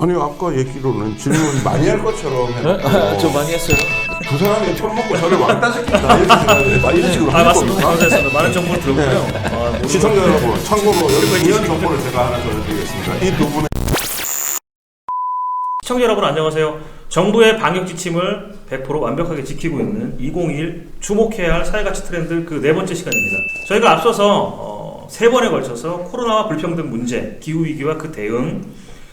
아니 아까 얘기로는 질문 많이 할 것처럼 해놓고 저 많이 했어요. 두 사람이 처먹고 저를 왕따 시킨다 이렇게 생각해요. 이런 식으로 하는 맞습니다. 겁니까? 감사했습니다. 많은 정보를 들었고요. 시청자 여러분, 참고로 여기 중요한 정보를 제가 하나 전해드리겠습니다. 이 두 분의 시청자 여러분 안녕하세요. 정부의 방역 지침을 100% 완벽하게 지키고 있는 2021 주목해야 할 사회가치 트렌드 그 네 번째 시간입니다. 저희가 앞서서 세 번에 걸쳐서 코로나와 불평등 문제, 기후위기와 그 대응,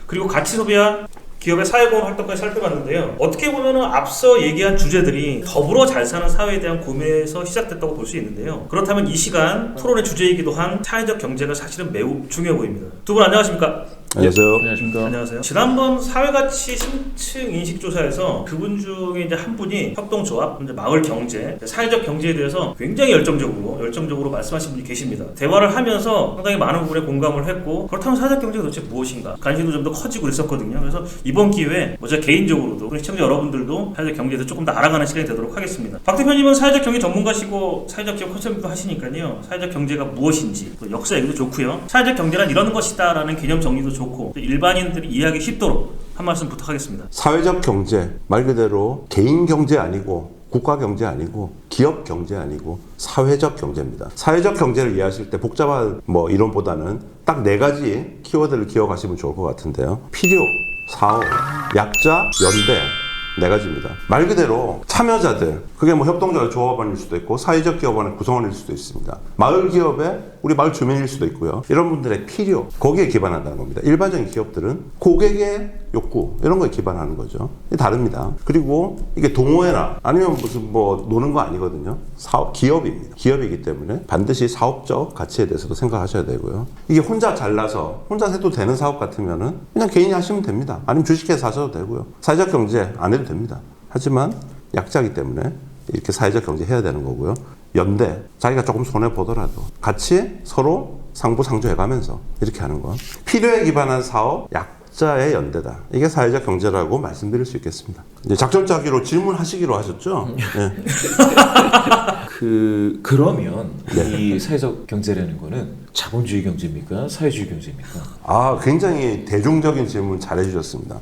그리고 가치 소비와 기업의 사회보험 활동까지 살펴봤는데요. 어떻게 보면 앞서 얘기한 주제들이 더불어 잘 사는 사회에 대한 고민에서 시작됐다고 볼 수 있는데요. 그렇다면 이 시간 토론의 주제이기도 한 사회적 경제가 사실은 매우 중요해 보입니다. 두 분 안녕하십니까? 안녕하세요. 안녕하십니까. 안녕하세요. 지난번 사회가치 심층 인식조사에서 그분 중에 이제 한 분이 협동조합, 이제 마을 경제, 사회적 경제에 대해서 굉장히 열정적으로 말씀하신 분이 계십니다. 대화를 하면서 상당히 많은 부분에 공감을 했고, 그렇다면 사회적 경제가 도대체 무엇인가? 관심도 좀 더 커지고 그랬었거든요. 그래서 이번 기회에 뭐 제가 개인적으로도 우리 시청자 여러분들도 사회적 경제에 대해서 조금 더 알아가는 시간이 되도록 하겠습니다. 박 대표님은 사회적 경제 전문가시고 사회적 기업 컨설팅도 하시니까요. 사회적 경제가 무엇인지, 또 역사 얘기도 좋고요. 사회적 경제란 이런 것이다라는 개념 정리도 좋고 일반인들이 이해하기 쉽도록 한 말씀 부탁하겠습니다. 사회적 경제, 말 그대로 개인 경제 아니고 국가 경제 아니고 기업 경제 아니고 사회적 경제입니다. 사회적 경제를 이해하실 때 복잡한 이론보다는 딱 네 가지 키워드를 기억하시면 좋을 것 같은데요. 필요, 사업, 약자, 연대, 네 가지입니다. 말 그대로 참여자들, 그게 협동조합 조합원일 수도 있고 사회적 기업원의 구성원일 수도 있습니다. 마을 기업의 우리 마을 주민일 수도 있고요. 이런 분들의 필요, 거기에 기반한다는 겁니다. 일반적인 기업들은 고객의 욕구 이런 거에 기반하는 거죠. 다릅니다. 그리고 이게 동호회나 아니면 무슨 노는 거 아니거든요. 사업, 기업입니다. 기업이기 때문에 반드시 사업적 가치에 대해서도 생각하셔야 되고요. 이게 혼자 잘나서 혼자 해도 되는 사업 같으면은 그냥 개인이 하시면 됩니다. 아니면 주식회사 하셔도 되고요. 사회적 경제 안 해도 됩니다. 하지만 약자이기 때문에 이렇게 사회적 경제 해야 되는 거고요. 연대, 자기가 조금 손해보더라도 같이 서로 상부상조해가면서 이렇게 하는 거. 필요에 기반한 사업, 약자의 연대다. 이게 사회적 경제라고 말씀드릴 수 있겠습니다. 이제 작전 짜기로 질문하시기로 하셨죠? 네. 그러면 네. 이 사회적 경제라는 거는 자본주의 경제입니까? 사회주의 경제입니까? 굉장히 대중적인 질문 잘해 주셨습니다.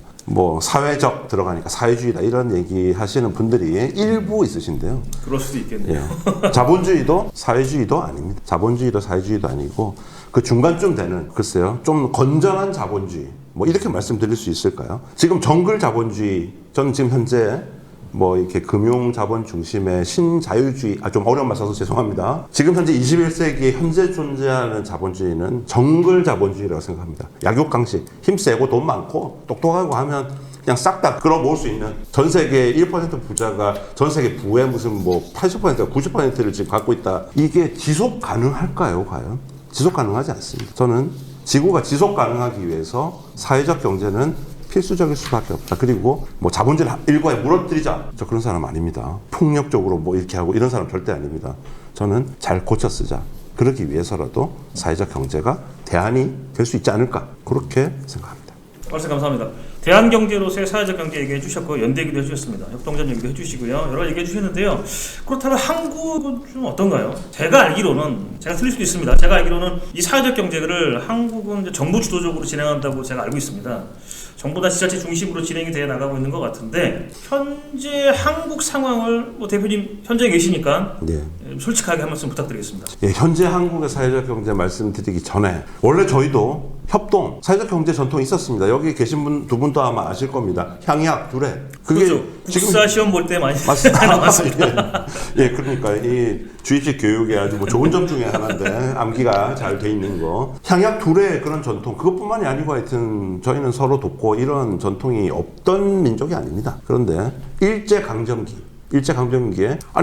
사회적 들어가니까 사회주의다 이런 얘기 하시는 분들이 일부 있으신데요. 그럴 수도 있겠네요. 예. 자본주의도 사회주의도 아닙니다. 자본주의도 사회주의도 아니고 그 중간쯤 되는, 글쎄요, 좀 건전한 자본주의, 이렇게 말씀드릴 수 있을까요? 지금 정글 자본주의, 저는 지금 현재 이렇게 금융 자본 중심의 신자유주의, 좀 어려운 말 써서 죄송합니다. 지금 현재 21세기에 현재 존재하는 자본주의는 정글 자본주의라고 생각합니다. 약육강식, 힘세고 돈 많고 똑똑하고 하면 그냥 싹 다 끌어모을 수 있는, 전 세계 1% 부자가 전 세계 부의 무슨 80%가 90%를 지금 갖고 있다. 이게 지속 가능할까요, 과연? 지속 가능하지 않습니다. 저는 지구가 지속 가능하기 위해서 사회적 경제는 필수적일 수밖에 없다. 그리고 자본주의를 일과에 무너뜨리자, 저 그런 사람 아닙니다. 폭력적으로 이렇게 하고 이런 사람 절대 아닙니다. 저는 잘 고쳐 쓰자. 그러기 위해서라도 사회적 경제가 대안이 될 수 있지 않을까, 그렇게 생각합니다. 말씀 감사합니다. 대한경제로서의 사회적 경제 얘기해 주셨고, 연대 얘기도 해주셨습니다. 협동조합 얘기도 해주시고요. 여러 가지 얘기해 주셨는데요. 그렇다면 한국은 좀 어떤가요? 제가 알기로는, 제가 틀릴 수도 있습니다. 제가 알기로는 이 사회적 경제를 한국은 이제 정부 주도적으로 진행한다고 제가 알고 있습니다. 정부나 지자체 중심으로 진행이 되어 나가고 있는 것 같은데, 현재 한국 상황을 대표님 현장에 계시니까 네. 솔직하게 한 말씀 부탁드리겠습니다. 예, 현재 한국의 사회적 경제 말씀드리기 전에 원래 저희도 협동, 사회적 경제 전통이 있었습니다. 여기 계신 두 분도 아마 아실 겁니다. 향약, 두레. 그게 그렇죠. 국사 시험 볼 때 많이 나왔습니다. 예, 그러니까 이 주입식 교육의 아주 좋은 점 중에 하나인데 암기가 잘 돼 있는 거. 향약, 두레 그런 전통, 그것뿐만이 아니고 하여튼 저희는 서로 돕고 이런 전통이 없던 민족이 아닙니다. 그런데 일제강점기에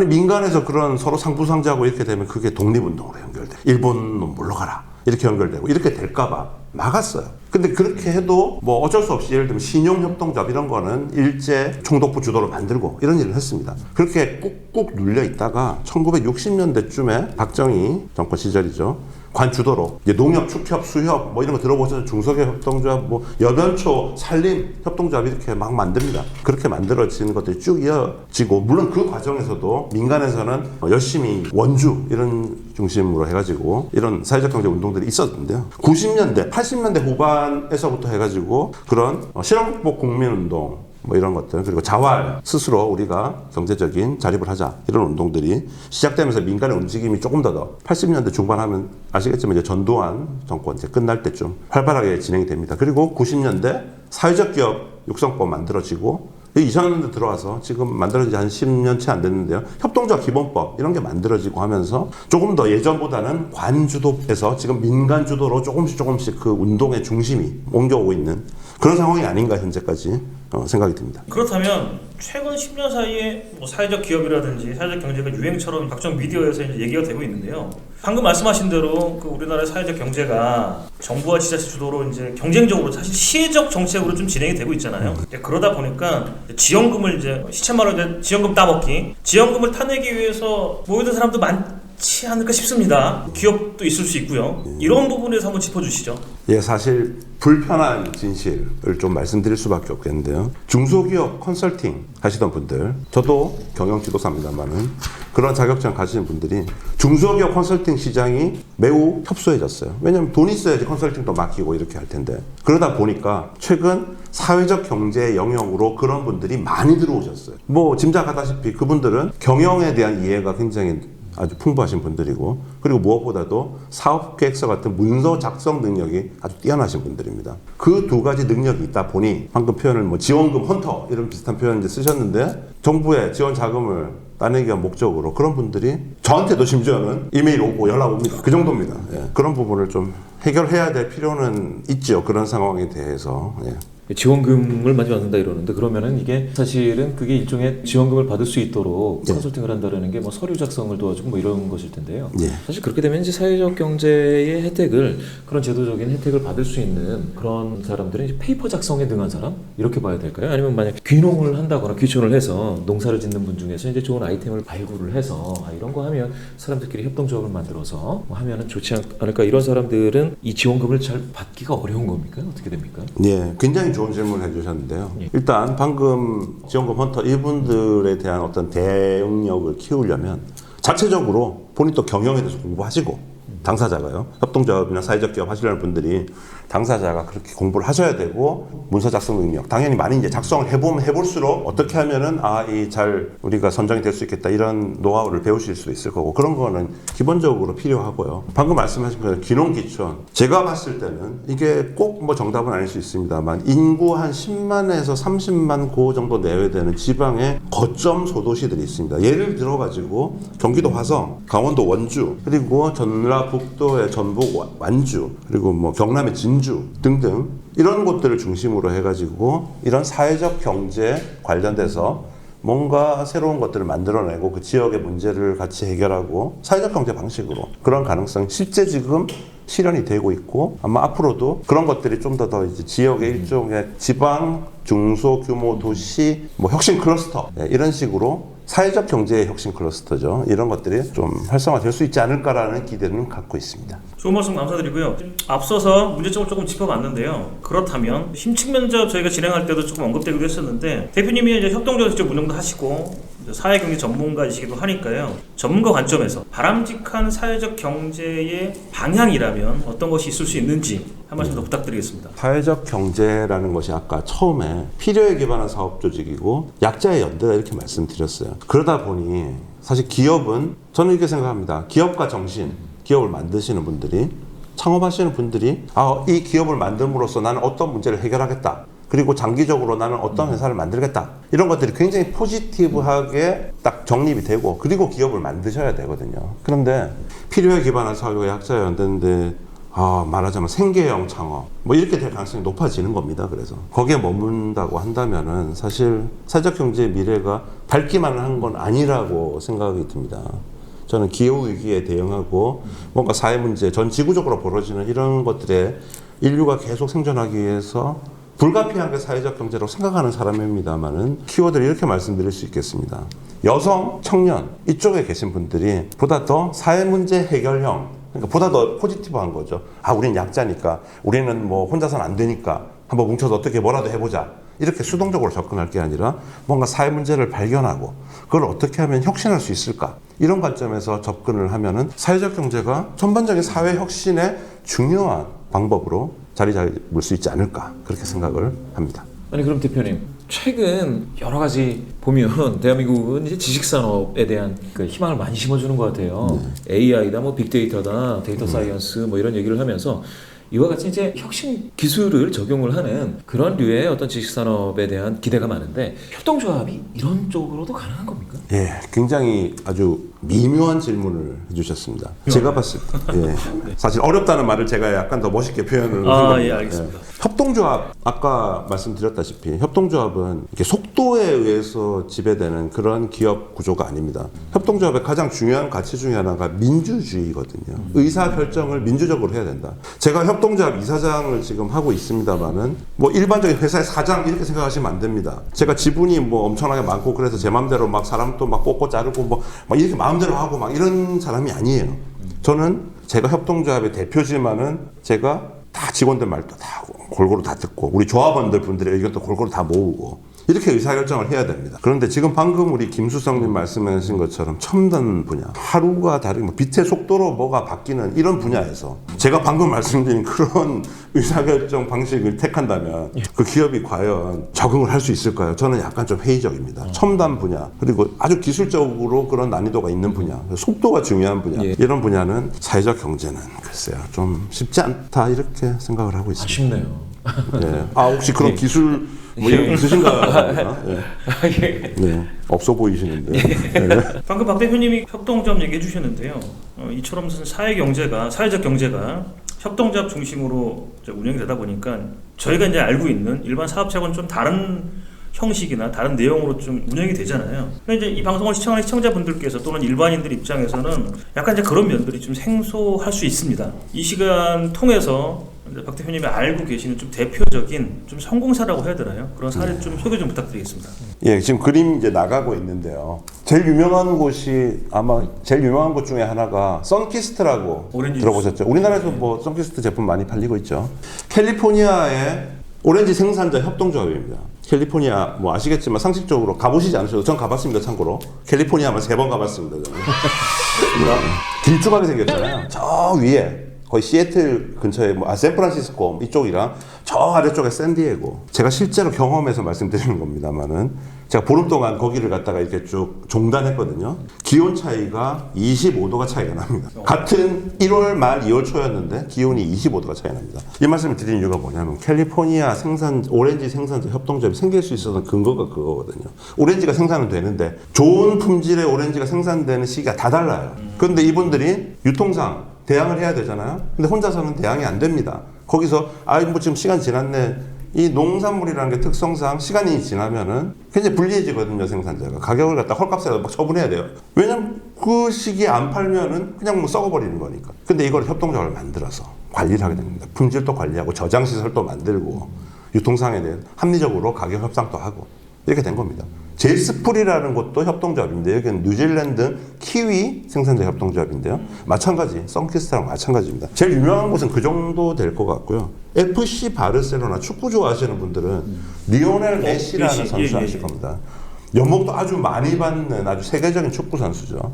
민간에서 그런 서로 상부상조하고 이렇게 되면 그게 독립운동으로 연결돼. 일본은 물러가라. 이렇게 연결되고 이렇게 될까봐 막았어요. 근데 그렇게 해도 어쩔 수 없이 예를 들면 신용협동조합 이런 거는 일제 총독부 주도로 만들고 이런 일을 했습니다. 그렇게 꾹꾹 눌려 있다가 1960년대쯤에 박정희 정권 시절이죠. 관주도로 이제 농협, 축협, 수협 뭐 이런 거 들어보셔서 중소기업 협동조합, 뭐 여변초, 산림 협동조합 이렇게 막 만듭니다. 그렇게 만들어지는 것들이 쭉 이어지고 물론 그 과정에서도 민간에서는 열심히 원주 이런 중심으로 해가지고 이런 사회적 경제 운동들이 있었는데요. 90년대, 80년대 후반에서부터 해가지고 그런 실업극복 국민운동 뭐 이런 것들 그리고 자활 스스로 우리가 경제적인 자립을 하자 이런 운동들이 시작되면서 민간의 움직임이 조금 더 80년대 중반하면 아시겠지만 이제 전두환 정권 이제 끝날 때쯤 활발하게 진행이 됩니다. 그리고 90년대 사회적 기업 육성법 만들어지고 2000년대 들어와서 지금 만들어진 지 한 10년 채 안 됐는데요. 협동조합 기본법 이런 게 만들어지고 하면서 조금 더 예전보다는 관주도에서 지금 민간 주도로 조금씩 그 운동의 중심이 옮겨오고 있는 그런 상황이 아닌가 현재까지 생각이 듭니다. 그렇다면 최근 10년 사이에 뭐 사회적 기업이라든지 사회적 경제가 유행처럼 각종 미디어에서 이제 얘기가 되고 있는데요. 방금 말씀하신 대로 그 우리나라의 사회적 경제가 정부와 지자체 주도로 이제 경쟁적으로 사실 시혜적 정책으로 좀 진행이 되고 있잖아요. 그러다 보니까 지원금을 이제 시쳇말로 이제 지원금 따먹기, 지원금을 타내기 위해서 모이는 사람도 많지 않을까 싶습니다. 기업도 있을 수 있고요. 이런 부분에서 한번 짚어주시죠. 예, 사실 불편한 진실을 좀 말씀드릴 수밖에 없겠는데요. 중소기업 컨설팅 하시던 분들, 저도 경영 지도사입니다만은 그런 자격증 가지신 분들이 중소기업 컨설팅 시장이 매우 협소해졌어요. 왜냐하면 돈 있어야지 컨설팅도 맡기고 이렇게 할 텐데 그러다 보니까 최근 사회적 경제 영역으로 그런 분들이 많이 들어오셨어요. 뭐 짐작하다시피 그분들은 경영에 대한 이해가 굉장히 아주 풍부하신 분들이고 그리고 무엇보다도 사업계획서 같은 문서 작성 능력이 아주 뛰어나신 분들입니다. 그 두 가지 능력이 있다 보니 방금 표현을 뭐 지원금 헌터 이런 비슷한 표현을 이제 쓰셨는데 정부의 지원 자금을 따내기 위한 목적으로 그런 분들이 저한테도 심지어는 이메일 오고 연락 옵니다. 그 정도입니다. 예. 그런 부분을 좀 해결해야 될 필요는 있죠. 그런 상황에 대해서. 예. 지원금을 많이 받는다 이러는데 그러면은 이게 사실은 그게 일종의 지원금을 받을 수 있도록 컨설팅을 한다라는 게 뭐 서류 작성을 도와주고 뭐 이런 것일 텐데요. 예. 사실 그렇게 되면 이제 사회적 경제의 혜택을 그런 제도적인 혜택을 받을 수 있는 그런 사람들은 이제 페이퍼 작성에 능한 사람 이렇게 봐야 될까요? 아니면 만약 귀농을 한다거나 귀촌을 해서 농사를 짓는 분 중에서 이제 좋은 아이템을 발굴을 해서 이런 거 하면 사람들끼리 협동조합을 만들어서 뭐 하면은 좋지 않을까 이런 사람들은 이 지원금을 잘 받기가 어려운 겁니까? 어떻게 됩니까? 예, 굉장히 좋은 질문을 해주셨는데요. 일단 방금 지원금 헌터 이분들에 대한 어떤 대응력을 키우려면 자체적으로 본인 또 경영에 대해서 공부하시고 당사자가요. 협동조합이나 사회적 기업 하시려는 분들이 당사자가 그렇게 공부를 하셔야 되고 문서 작성 능력 당연히 많이 이제 작성을 해볼수록 어떻게 하면은 이 잘 우리가 선정이 될 수 있겠다 이런 노하우를 배우실 수 있을 거고 그런 거는 기본적으로 필요하고요. 방금 말씀하신 거는 귀농귀촌 제가 봤을 때는 이게 꼭 뭐 정답은 아닐 수 있습니다만 인구 한 10만에서 30만 그 정도 내외되는 지방의 거점 소도시들이 있습니다. 예를 들어 가지고 경기도 화성, 강원도 원주 그리고 전라북도의 전북 완주 그리고 뭐 경남의 진주 등등 이런 곳들을 중심으로 해가지고 이런 사회적 경제 관련돼서 뭔가 새로운 것들을 만들어내고 그 지역의 문제를 같이 해결하고 사회적 경제 방식으로 그런 가능성이 실제 지금 실현이 되고 있고 아마 앞으로도 그런 것들이 좀 더 이제 지역의 일종의 지방 중소규모 도시 뭐 혁신 클러스터 이런 식으로 사회적 경제의 혁신 클러스터죠. 이런 것들이 좀 활성화될 수 있지 않을까라는 기대는 갖고 있습니다. 좋은 말씀 감사드리고요. 앞서서 문제점을 조금 짚어봤는데요. 그렇다면 심층 면접 저희가 진행할 때도 조금 언급되기도 했었는데 대표님이 이제 협동조합 직접 운영도 하시고 사회경제 전문가이시기도 하니까요. 전문가 관점에서 바람직한 사회적 경제의 방향이라면 어떤 것이 있을 수 있는지 한 말씀 더 부탁드리겠습니다. 사회적 경제라는 것이 아까 처음에 필요에 기반한 사업 조직이고 약자의 연대다 이렇게 말씀드렸어요. 그러다 보니 사실 기업은 저는 이렇게 생각합니다. 기업가 정신, 기업을 만드시는 분들이 창업하시는 분들이 이 기업을 만듦으로써 나는 어떤 문제를 해결하겠다. 그리고 장기적으로 나는 어떤 회사를 만들겠다. 이런 것들이 굉장히 포지티브하게 딱 정립이 되고 그리고 기업을 만드셔야 되거든요. 그런데 필요에 기반한 사업과 약자의 연대인데 말하자면 생계형 창업 뭐 이렇게 될 가능성이 높아지는 겁니다. 그래서 거기에 머문다고 한다면은 사실 사회적 경제의 미래가 밝기만 한 건 아니라고 생각이 듭니다. 저는 기후위기에 대응하고 뭔가 사회 문제 전 지구적으로 벌어지는 이런 것들에 인류가 계속 생존하기 위해서 불가피하게 사회적 경제로 생각하는 사람입니다만은 키워드를 이렇게 말씀드릴 수 있겠습니다. 여성, 청년 이쪽에 계신 분들이 보다 더 사회 문제 해결형 그러니까 보다 더 포지티브한 거죠. 아, 우리는 약자니까, 우리는 뭐 혼자서는 안 되니까 한번 뭉쳐서 어떻게 뭐라도 해보자. 이렇게 수동적으로 접근할 게 아니라 뭔가 사회 문제를 발견하고 그걸 어떻게 하면 혁신할 수 있을까? 이런 관점에서 접근을 하면은 사회적 경제가 전반적인 사회 혁신의 중요한 방법으로 자리 잡을 수 있지 않을까? 그렇게 생각을 합니다. 아니 그럼 대표님 최근 여러 가지 보면 대한민국은 이제 지식산업에 대한 그 희망을 많이 심어주는 것 같아요. AI다, 뭐 빅데이터다, 데이터 사이언스 뭐 이런 얘기를 하면서 이와 같이 이제 혁신 기술을 적용을 하는 그런 류의 어떤 지식산업에 대한 기대가 많은데 협동조합이 이런 쪽으로도 가능한 겁니까? 예, 굉장히 아주 미묘한 질문을 해주셨습니다. 제가 봤을 때, 예, 사실 어렵다는 말을 제가 약간 더 멋있게 표현을 한 겁니다. 예, 알겠습니다. 협동조합, 아까 말씀드렸다시피 협동조합은 이렇게 속도에 의해서 지배되는 그런 기업 구조가 아닙니다. 협동조합의 가장 중요한 가치 중에 하나가 민주주의거든요. 의사결정을 민주적으로 해야 된다. 제가 협동조합 이사장을 지금 하고 있습니다만은 뭐 일반적인 회사의 사장 이렇게 생각하시면 안 됩니다. 제가 지분이 뭐 엄청나게 많고 그래서 제 마음대로 막 사람도 막 뽑고 자르고 뭐 막 이렇게 마음대로 하고 막 이런 사람이 아니에요. 저는 제가 협동조합의 대표지만은 제가 다 직원들 말도 다 하고 골고루 다 듣고 우리 조합원들 분들의 의견도 골고루 다 모으고 이렇게 의사결정을 해야 됩니다. 그런데 지금 방금 우리 김수성님 말씀하신 것처럼 첨단 분야, 하루가 다르게 뭐 빛의 속도로 뭐가 바뀌는 이런 분야에서 제가 방금 말씀드린 그런 의사결정 방식을 택한다면 그 기업이 과연 적응을 할 수 있을까요? 저는 약간 좀 회의적입니다. 첨단 분야, 그리고 아주 기술적으로 그런 난이도가 있는 분야, 속도가 중요한 분야, 이런 분야는 사회적 경제는 글쎄요, 좀 쉽지 않다 이렇게 생각을 하고 있습니다. 아쉽네요. 네. 아, 혹시 그런 기술 뭐 이런 거 있으신가? 네. 네. 없어 보이시는데. 네. 방금 박 대표님이 협동조합 얘기해 주셨는데요. 이처럼 무슨 사회적 경제가 협동조합 중심으로 이제 운영이 되다 보니까 저희가 이제 알고 있는 일반 사업체하고는 좀 다른 형식이나 다른 내용으로 좀 운영이 되잖아요. 근데 이제 이 방송을 시청하는 시청자분들께서 또는 일반인들 입장에서는 약간 이제 그런 면들이 좀 생소할 수 있습니다. 이 시간 통해서 이제 박 대표님이 알고 계시는 좀 대표적인 좀 성공사라고 해야 되나요? 그런 사례 좀 소개 좀 부탁드리겠습니다. 예, 지금 그림 이제 나가고 있는데요. 제일 유명한 곳이 아마 제일 유명한 곳 중에 하나가 선키스트라고 오렌지 들어보셨죠? 우리나라에서 뭐 선키스트 제품 많이 팔리고 있죠. 캘리포니아의 오렌지 생산자 협동조합입니다. 캘리포니아 뭐 아시겠지만 상식적으로 가보시지 않으셔도 전 가봤습니다. 참고로 캘리포니아만 3번 가봤습니다. 저는. 길쭉하게 생겼잖아요. 저 위에 거의 시애틀 근처에 뭐 샌프란시스코 이쪽이랑 저 아래쪽에 샌디에고. 제가 실제로 경험해서 말씀드리는 겁니다만은 제가 보름 동안 거기를 갔다가 이렇게 쭉 종단했거든요. 기온 차이가 25도가 차이가 납니다. 같은 1월 말 2월 초였는데 기온이 25도가 차이 납니다. 이 말씀을 드리는 이유가 뭐냐면 캘리포니아 오렌지 생산자 협동조합이 생길 수 있었던 근거가 그거거든요. 오렌지가 생산은 되는데 좋은 품질의 오렌지가 생산되는 시기가 다 달라요. 그런데 이분들이 유통상 대항을 해야 되잖아요. 근데 혼자서는 대항이 안 됩니다. 거기서 뭐 지금 시간 지났네. 이 농산물이라는 게 특성상 시간이 지나면은 굉장히 불리해지거든요. 생산자가 가격을 갖다 헐값에다 막 처분해야 돼요. 왜냐면 그 시기에 안 팔면은 그냥 뭐 썩어버리는 거니까. 근데 이걸 협동조합을 만들어서 관리를 하게 됩니다. 품질도 관리하고 저장 시설도 만들고 유통상에 대해 합리적으로 가격 협상도 하고 이렇게 된 겁니다. 제이스풀이라는 곳도 협동조합인데 여기는 뉴질랜드 키위 생산자 협동조합인데요. 마찬가지, 선키스트랑 마찬가지입니다. 제일 유명한 곳은 그 정도 될 것 같고요. FC 바르셀로나 축구 좋아하시는 분들은 리오넬 메시라는 선수 아실 겁니다. 연봉도 아주 많이 받는 아주 세계적인 축구 선수죠.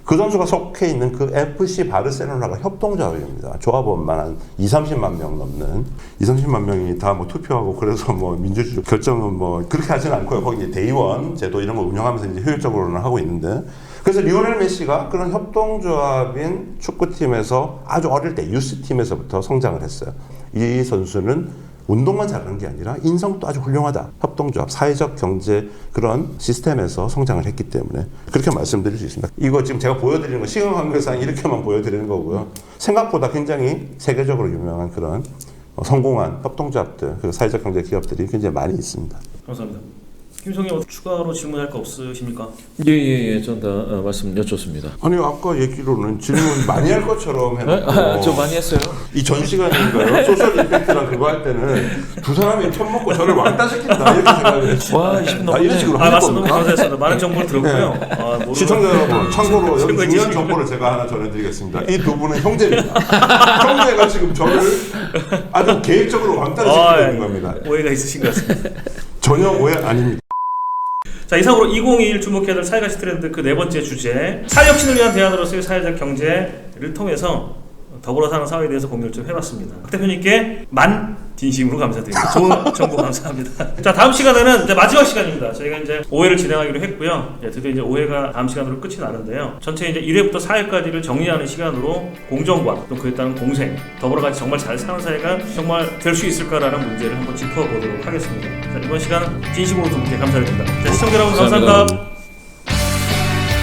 그 선수가 속해 있는 그 FC 바르셀로나가 협동조합입니다. 조합원만 한 20-30만 명 넘는 20-30만 명이 다 뭐 투표하고 그래서 뭐 민주주의 결정은 뭐 그렇게 하지는 않고요. 거기 이제 대의원 제도 이런 거 운영하면서 이제 효율적으로는 하고 있는데 그래서 리오넬 메시가 그런 협동조합인 축구팀에서 아주 어릴 때 유스팀에서부터 성장을 했어요. 이 선수는 운동만 잘하는 게 아니라 인성도 아주 훌륭하다. 협동조합, 사회적 경제 그런 시스템에서 성장을 했기 때문에 그렇게 말씀드릴 수 있습니다. 이거 지금 제가 보여드리는 거 시간 관계상 이렇게만 보여드리는 거고요. 생각보다 굉장히 세계적으로 유명한 그런 성공한 협동조합들, 그리고 사회적 경제 기업들이 굉장히 많이 있습니다. 감사합니다. 김성희 추가로 질문할 거 없으십니까? 예예예, 전 다 말씀 여쭙습니다. 아니 아까 얘기로는 질문 많이 할 것처럼 해놓고 저 많이 했어요. 이 전 시간인가요? 소셜 임팩트랑 그거 할 때는 두 사람이 처먹고 저를 왕따시킨다 이렇게 생각을 했지. 와, 20분 이런 넘었네. 식으로 아 하실 맞습니다. 겁니까? 감사했습니다. 많은 정보를 들었고요. 아, 모르는- 시청자 여러분, 참고로 여기 최고의 중요한 지식. 정보를 제가 하나 전해드리겠습니다. 이 두 분은 형제입니다. 형제가 지금 저를 아주 계획적으로 왕따를 시키고 있는 겁니다. 오해가 있으신 것 같습니다. 전혀 오해 아닙니다. 자, 이상으로 2021 주목해야 될 사회가치 트렌드 그 네 번째 주제, 사회혁신을 위한 대안으로서의 사회적 경제를 통해서 더불어 사는 사회에 대해서 고민을 좀 해봤습니다. 박 대표님께 진심으로 감사드립니다. 좋은 정보 감사합니다. 자, 다음 시간에는 이제 마지막 시간입니다. 저희가 이제 5회를 진행하기로 했고요. 드디어 이제 5회가 다음 시간으로 끝이 나는데요. 전체 이제 1회부터 4회까지를 정리하는 시간으로 공정과 또 그에 따른 공생, 더불어 같이 정말 잘 사는 사회가 정말 될 수 있을까라는 문제를 한번 짚어보도록 하겠습니다. 자, 이번 시간 진심으로 두 분께 감사드립니다. 자, 시청자 여러분 감사합니다.